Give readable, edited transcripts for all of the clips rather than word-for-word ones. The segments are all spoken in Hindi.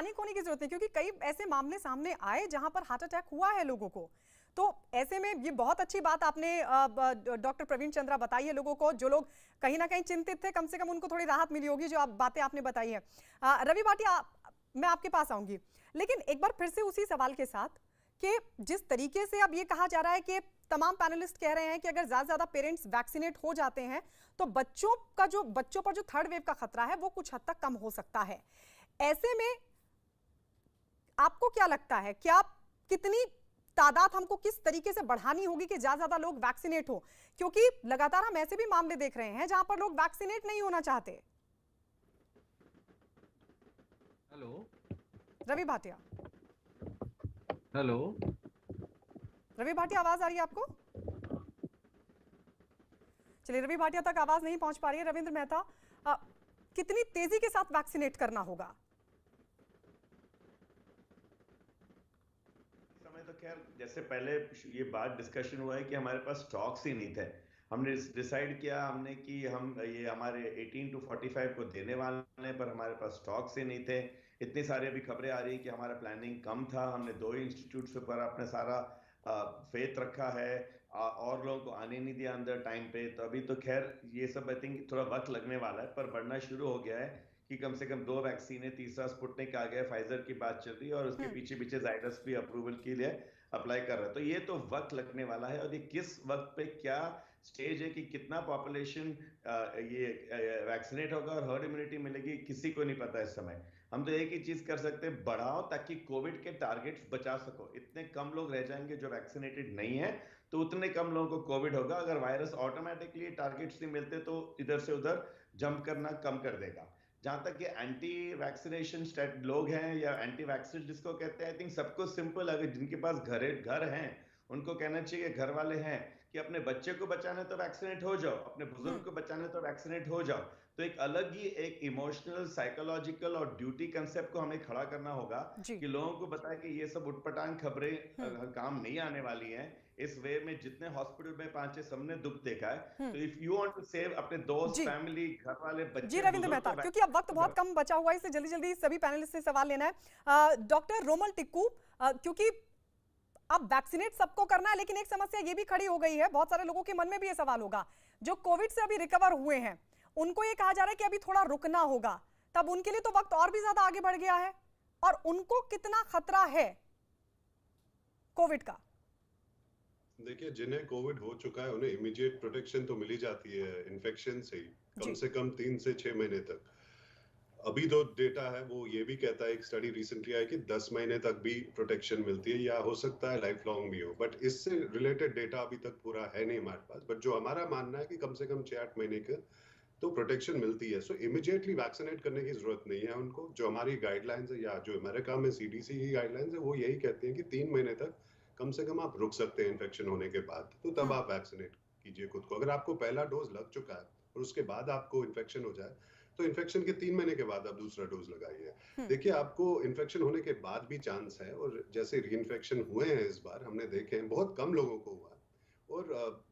पैनिक होने की जरूरत नहीं, क्योंकि कई ऐसे मामले सामने आए जहां पर हार्ट अटैक हुआ है लोगों को। तो ऐसे में ये बहुत अच्छी बात आपने डॉक्टर प्रवीण चंद्रा बताई है लोगों को, जो लोग कहीं ना कहीं चिंतित थे, कम से कम उनको थोड़ी राहत मिली होगी जो बातें आपने बताई है। रवि भाटिया, मैं आपके पास आऊंगी, लेकिन एक बार फिर से उसी सवाल के साथ कि जिस तरीके से अब ये कहा जा रहा है कि तमाम पैनलिस्ट कह रहे हैं कि अगर ज्यादा पेरेंट्स वैक्सीनेट हो जाते हैं तो बच्चों पर जो थर्ड वेव का खतरा है वो कुछ हद तक कम हो सकता है। ऐसे में आपको क्या लगता है, क्या कितनी तादाद हमको किस तरीके से बढ़ानी होगी कि ज्यादा लोग वैक्सीनेट हो? क्योंकि लगातार हम ऐसे भी मामले देख रहे हैं जहां पर लोग वैक्सीनेट नहीं होना चाहते। हेलो रवि भाटिया, हेलो रवि भाटिया, आवाज आ रही है आपको? चलिए, रवि भाटिया तक आवाज नहीं पहुंच पा रही है। रविंद्र मेहता, कितनी तेजी के साथ वैक्सीनेट करना होगा? समय तो खैर जैसे पहले ये बात डिस्कशन हुआ है कि हमारे पास स्टॉक्स ही नहीं थे। हमने डिसाइड किया हमने कि हम ये हमारे 18 to 45 को देने वाले हैं, पर हमारे पास स्टॉक्स ही नहीं थे। इतनी सारी अभी खबरें आ रही है कि हमारा प्लानिंग कम था। हमने 2 इंस्टीट्यूट्स पर अपने सारा फेथ रखा है, और लोगों को आने नहीं दिया अंदर टाइम पे। तो अभी तो खैर ये सब आई थिंक थोड़ा वक्त लगने वाला है, पर बढ़ना शुरू हो गया है कि कम से कम 2 वैक्सीन है, तीसरा स्पुतनिक आ गया, फाइजर की बात चल रही है, और उसके पीछे पीछे जाइडस भी अप्रूवल के लिए अप्लाई कर रहा है। तो ये तो वक्त लगने वाला है, और ये किस वक्त पे क्या स्टेज है कि कितना पॉपुलेशन ये वैक्सीनेट होगा और हर्ड इम्यूनिटी मिलेगी, किसी को नहीं पता इस समय। हम तो एक ही चीज कर सकते हैं, बढ़ाओ ताकि कोविड के टारगेट्स बचा सको। इतने कम लोग रह जाएंगे जो वैक्सीनेटेड नहीं है, तो उतने कम लोगों को कोविड होगा। अगर वायरस ऑटोमेटिकली टारगेट्स नहीं मिलते तो इधर से उधर जंप करना कम कर देगा। जहां तक ये एंटी वैक्सीनेशन लोग हैं या एंटी वैक्सीन जिसको कहते हैं, आई थिंक सबको सिंपल, अगर जिनके पास घर हैं उनको कहना चाहिए, घर वाले हैं, कि अपने बच्चे को बचाना है तो वैक्सीनेट हो जाओ, अपने बुजुर्ग को बचाना है तो वैक्सीनेट हो जाओ। तो एक अलग ही एक इमोशनल, साइकोलॉजिकल और ड्यूटी कंसेप्ट को हमें खड़ा करना होगा जी। कि लोगों को बताए कि ये सब उटपटांग खबरें काम नहीं आने वाली हैं। इस वे में जितने हॉस्पिटल में पहुंचे सबने दुख देखा है। तो if you want to save अपने दोस्त, जी फैमिली, घर वाले, जी, बच्चे, रविंद्र बुजुर्ग, मेहता, तो क्योंकि अब वक्त बहुत वैक्सीन। कम बचा हुआ है, इससे जल्दी जल्दी सभी पैनलिस्ट से सवाल लेना है। डॉक्टर रोमल टिक्कू, क्योंकि अब वैक्सीनेट सबको करना है, लेकिन एक समस्या ये भी खड़ी हो गई है, बहुत सारे लोगों के मन में भी ये सवाल होगा, जो कोविड से अभी रिकवर हुए हैं उनको ये कहा जा रहा है कि अभी थोड़ा रुकना होगा, तब उनके लिए तो वक्त और भी ज्यादा आगे बढ़ गया है, और उनको कितना खतरा है कोविड का? देखिए, जिन्हें कोविड हो चुका है उन्हें इमीडिएट प्रोटेक्शन तो मिली जाती है इन्फेक्शन से ही, कम से कम 3 से 6 महीने तक। अभी जो डेटा है वो ये भी कहता है, एक स्टडी रिसेंटली आई कि 10 महीने तक भी प्रोटेक्शन मिलती है, या हो सकता है लाइफ लॉन्ग भी हो। बट इससे रिलेटेड डेटा अभी तक पूरा है नहीं हमारे पास। बट जो हमारा मानना है कि कम से कम 6-8 महीने का तो प्रोटेक्शन मिलती है। सो इमीडिएटली वैक्सीनेट करने की जरूरत नहीं है उनको। जो हमारी गाइडलाइंस है, या जो अमेरिका में सीडीसी की गाइडलाइंस है, वो यही कहती है कि 3 महीने तक कम से कम आप रुक सकते हैं इन्फेक्शन होने के बाद, तो तब आप वैक्सीनेट कीजिए खुद को। अगर आपको पहला डोज लग चुका है और उसके बाद आपको इन्फेक्शन हो जाए, तो इन्फेक्शन के 3 महीने के बाद आप दूसरा डोज लगाइए। देखिए, आपको इन्फेक्शन होने के बाद भी चांस है, और जैसे री इन्फेक्शन हुए हैं इस बार हमने देखे हैं, बहुत कम लोगों को हुआ है। और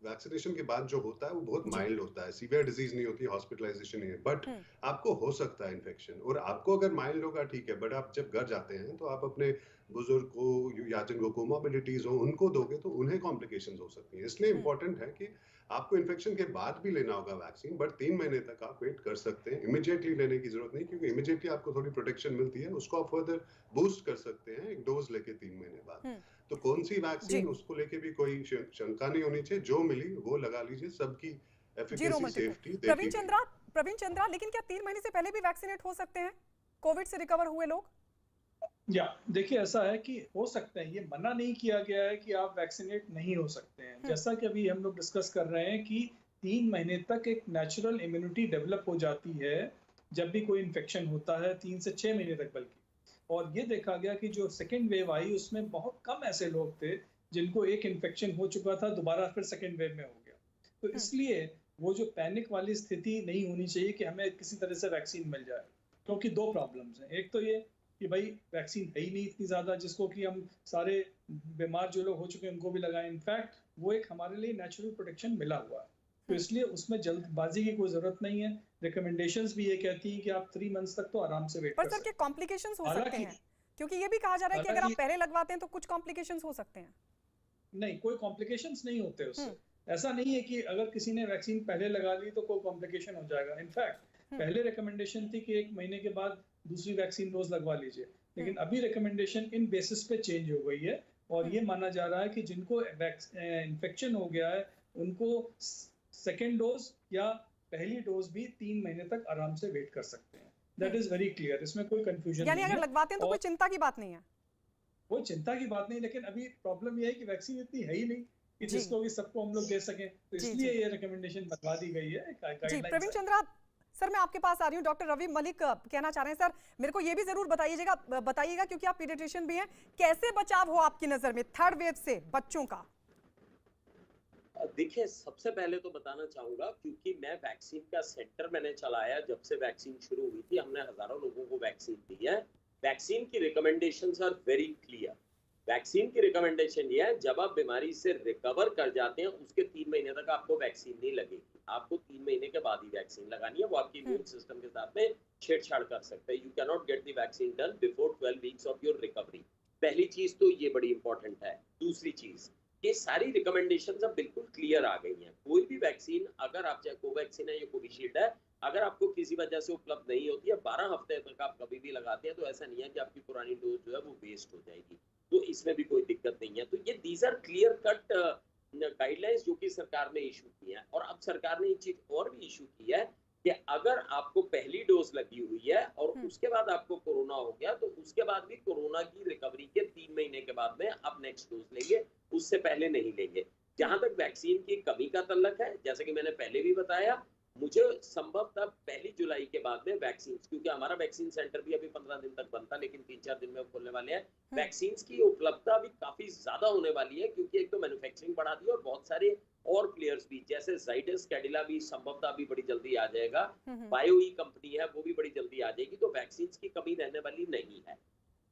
वैक्सीनेशन के बाद जो होता है वो बहुत माइल्ड होता है, सीवियर डिजीज नहीं होती, हॉस्पिटलाइजेशन नहीं है। बट आपको हो सकता है इन्फेक्शन, और आपको अगर माइल्ड होगा ठीक है, बट आप जब घर जाते हैं तो आप अपने बुजुर्ग को या जिनको कोमोबिलिटीज हो उनको दोगे तो उन्हें कॉम्प्लिकेशंस हो सकती हैं। इसलिए इंपॉर्टेंट है कि आपको इन्फेक्शन के बाद भी लेना होगा वैक्सीन, बट 3 महीने तक आप वेट कर सकते हैं। इमीडिएटली लेने की जरूरत नहीं, क्योंकि इमीडिएटली आपको थोड़ी प्रोटेक्शन मिलती है, उसको आप फर्दर बूस्ट कर सकते हैं एक डोज लेके 3 महीने बाद। तो कौन सी वैक्सीन, उसको लेके भी कोई शंका नहीं होनी चाहिए, जो मिली वो लगा लीजिए। सबकी एफिकेसी, सेफ्टी देखी गई। प्रवीण चंद्रा, लेकिन क्या 3 महीने से पहले भी वैक्सीनेट हो सकते हैं कोविड से रिकवर हुए लोग? या देखिए, ऐसा है कि हो सकते हैं, ये मना नहीं किया गया है कि आप वैक्सीनेट नहीं हो सकते हैं। जैसा कि अभी हम लोग डिस्कस कर रहे हैं कि 3 महीने तक एक नेचुरल इम्यूनिटी डेवलप हो जाती है जब भी कोई इन्फेक्शन होता है, 3 से 6 महीने तक बल्कि। और ये देखा गया कि जो सेकेंड वेव आई उसमें बहुत कम ऐसे लोग थे जिनको एक इन्फेक्शन हो चुका था दोबारा फिर सेकेंड वेव में हो गया। तो इसलिए वो जो पैनिक वाली स्थिति नहीं होनी चाहिए कि हमें किसी तरह से वैक्सीन मिल जाए, क्योंकि 2 प्रॉब्लम्स हैं। एक तो ये कि भाई वैक्सीन है ही नहीं इतनी ज़्यादा जिसको कि हम सारे बीमार जो लोग हो चुके हैं उनको भी लगाएं। इनफैक्ट वो एक हमारे लिए नेचुरल प्रोटेक्शन मिला हुआ है। तो इसलिए उसमें जल्दबाजी की कोई जरूरत नहीं है। रिकमेंडेशंस भी ये कहती हैं कि आप 3 मंथ्स तक तो आराम से वेट पर कर सर सकते के कॉम्प्लिकेशंस हो सकते हालांकि हैं, क्योंकि ये भी कहा जा रहा है कि अगर आप हालांकि पहले लगवाते हैं तो कुछ कॉम्प्लिकेशंस हो सकते हैं। नहीं, कोई कॉम्प्लिकेशंस नहीं होते उससे। ऐसा नहीं है कि अगर किसी ने वैक्सीन पहले लगा ली तो कोई कॉम्प्लिकेशन हो जाएगा। इनफैक्ट पहले रिकमेंडेशन थी कि 1 महीने के बाद दूसरी वैक्सीन डोज लगवा लीजिए, लेकिन अभी रिकमेंडेशन इन बेसिस पे चेंज हो गई है और ये माना जा रहा है कि जिनको इन्फेक्शन हो गया है उनको सेकेंड डोज या पहली डोज भी 3 महीने तक आराम से वेट कर सकते हैं। दैट इज वेरी क्लियर, इसमें कोई कंफ्यूजन यानी नहीं अगर है। लगवाते हैं तो कोई चिंता की बात नहीं है। कोई चिंता की बात नहीं, लेकिन अभी प्रॉब्लम ये है कि वैक्सीन इतनी है ही नहीं कि जिसको भी सबको हम लोग दे सकें, तो इसलिए ये रिकमेंडेशन बनवा दी गई है। जी प्रवीण चंद्रा सर, मैं आपके पास आ रही हूँ। डॉक्टर रवि मलिक कहना चाह रहे हैं। सर मेरे को ये भी जरूर बताइएगा क्योंकि आप पीडियाट्रिशियन भी हैं, कैसे बचाव हो आपकी नजर में थर्ड वेव से बच्चों का? देखिए, सबसे पहले तो बताना चाहूंगा, क्योंकि मैं वैक्सीन का सेंटर मैंने चलाया जब से वैक्सीन शुरू हुई थी, हमने हजारों लोगों को वैक्सीन दी है। वैक्सीन की recommendations are very clear. Vaccine की रिकमेंडेशन ये है, जब आप बीमारी से रिकवर कर जाते हैं उसके 3 महीने तक आपको वैक्सीन नहीं लगेगी। आपको 3 महीने के बाद ही वैक्सीन लगानी है। वो आपके इम्यून सिस्टम के साथ में छेड़छाड़ कर सकते हैं। You can not get the vaccine done before 12 weeks of your recovery. पहली चीज तो ये बड़ी इंपॉर्टेंट है। दूसरी चीज, ये सारी रिकमेंडेशंस अब बिल्कुल क्लियर आ गई हैं। कोई भी वैक्सीन, अगर आप चाहे कोवैक्सीन है या कोविशील्ड है, अगर आपको किसी वजह से उपलब्ध नहीं होती है, 12 हफ्ते तक आप कभी भी लगाते हैं, तो ऐसा नहीं है कि आपकी पुरानी डोज जो है वो वेस्ट हो जाएगी। तो इसमें भी कोई दिक्कत नहीं है। तो ये these are clear cut guidelines जो कि सरकार ने इशू की है। और अब सरकार ने एक चीज और भी इशू की है कि अगर आपको पहली डोज लगी हुई है और उसके बाद आपको कोरोना हो गया, तो उसके बाद भी कोरोना की रिकवरी के 3 महीने के बाद में आप नेक्स्ट डोज लेंगे, उससे पहले नहीं लेंगे। जहां तक वैक्सीन की कमी का तल्लक है, जैसे कि मैंने पहले भी बताया, मुझे संभवतः 1 जुलाई के बाद में वैक्सीन, क्योंकि हमारा वैक्सीन सेंटर भी अभी 15 दिन तक बनता, लेकिन 3-4 दिन में खोलने वाले हैं। वैक्सीन की उपलब्धता भी काफी ज्यादा होने वाली है, क्योंकि एक तो मैन्युफैक्चरिंग बढ़ा दी और बहुत सारे और प्लेयर्स भी, जैसे जाइडस कैडिला भी संभवतः अभी बड़ी जल्दी आ जाएगा, बायोई कंपनी है वो भी बड़ी जल्दी आ जाएगी। तो वैक्सीन की कमी रहने वाली नहीं है।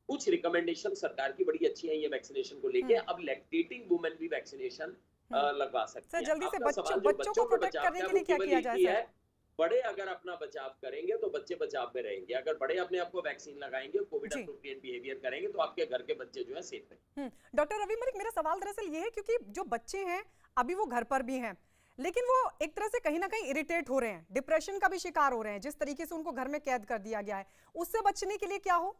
कुछ रिकमेंडेशन सरकार की बड़ी अच्छी है ये वैक्सीनेशन को लेके। अब लैक्टेटिंग वुमेन भी वैक्सीनेशन लगवा सकते हैं। जल्दी से बच्चों को प्रोटेक्ट करने के लिए क्या किया जाए सर? बड़े अगर अपना बचाव करेंगे तो बच्चे बचाव में रहेंगे। अगर बड़े अपने आप को वैक्सीन लगाएंगे, कोविड एप्रोप्रिएट बिहेवियर करेंगे, तो आपके घर के बच्चे जो है सेफ रहेंगे। डॉक्टर रवि मलिक, मेरा सवाल दरअसल ये है, क्योंकि जो बच्चे हैं अभी वो घर पर भी हैं, लेकिन वो एक तरह से कहीं ना कहीं इरिटेट हो रहे हैं, डिप्रेशन का भी शिकार हो रहे हैं, जिस तरीके से उनको घर में कैद कर दिया गया है, उससे बचने के लिए क्या हो?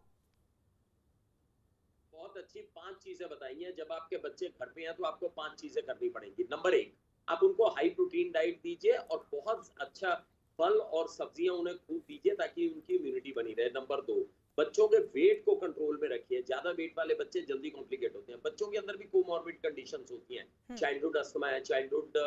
बहुत अच्छी 5 चीजें बताई हैं। जब आपके बच्चे घर पे हैं तो आपको 5 चीजें करनी पड़ेंगी। नंबर 1, आप उनको हाई प्रोटीन डाइट दीजिए और बहुत अच्छा फल और सब्जियां उन्हें खूब दीजिए ताकि उनकी इम्यूनिटी बनी रहे। नंबर 2, बच्चों के वेट को कंट्रोल में रखिए। ज्यादा वेट वाले बच्चे जल्दी कॉम्प्लिकेट होते हैं। बच्चों के अंदर भी कोमॉर्बिड कंडीशंस होती हैं, चाइल्डहुड अस्थमा है, चाइल्डहुड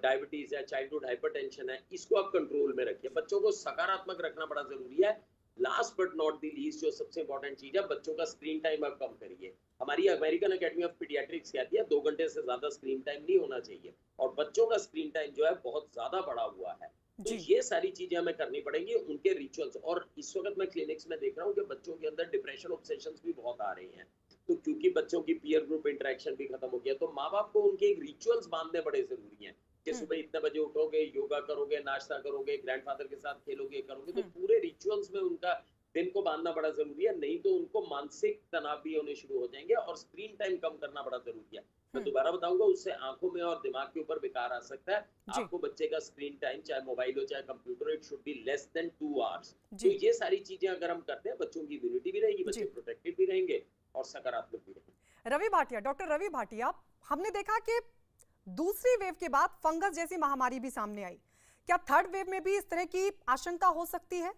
डायबिटीज है, चाइल्डहुड हाइपरटेंशन है, इसको आप कंट्रोल में रखिए। बच्चों को सकारात्मक रखना बड़ा जरूरी है। Last but not the least, जो सबसे इंपॉर्टेंट चीज है, बच्चों का स्क्रीन टाइम आप कम करिए। हमारी अमेरिकन एकेडमी ऑफ पीडियाट्रिक्स कहती है 2 घंटे से ज्यादा स्क्रीन टाइम नहीं होना चाहिए, और बच्चों का स्क्रीन टाइम जो है बहुत ज्यादा बढ़ा हुआ है। तो ये सारी चीजें हमें करनी पड़ेंगी। उनके रिचुअल्स, और इस वक्त मैं क्लिनिक्स में देख रहा हूँ कि बच्चों के अंदर डिप्रेशन ऑब्सेशंस भी बहुत आ रहे हैं। तो क्योंकि बच्चों की पीयर ग्रुप इंटरेक्शन भी खत्म हो गया, तो माँ बाप को उनके एक रिचुअल्स बांधने बड़े जरूरी हैं कि सुबह इतने बजे उठोगे, योगा करोगे, नाश्ता करोगे, ग्रैंडफादर के साथ खेलोगे, करोगे। तो पूरे रिचुअल्स में उनका दिन को बांधना बड़ा जरूरी है, नहीं तो उनको मानसिक तनाव भी होने शुरू हो जाएंगे। और स्क्रीन टाइम कम करना बड़ा जरूरी है। मैं दोबारा बताऊंगा, उससे आंखों में और दिमाग के ऊपर विकार आ सकता है। आपको बच्चे का स्क्रीन टाइम, चाहे मोबाइल हो चाहे computer, it should be less than 2 hours. तो ये सारी चीजें अगर हम करते हैं, बच्चों की इम्यूनिटी भी रहेगी, बच्चे प्रोटेक्टेड भी रहेंगे और सकारात्मक भी रहेंगे। रवि भाटिया, डॉक्टर रवि भाटिया, हमने देखा कि दूसरी वेव के बाद फंगस जैसी महामारी भी सामने आई। क्या थर्ड वेव में भी इस तरह की आशंका हो सकती है?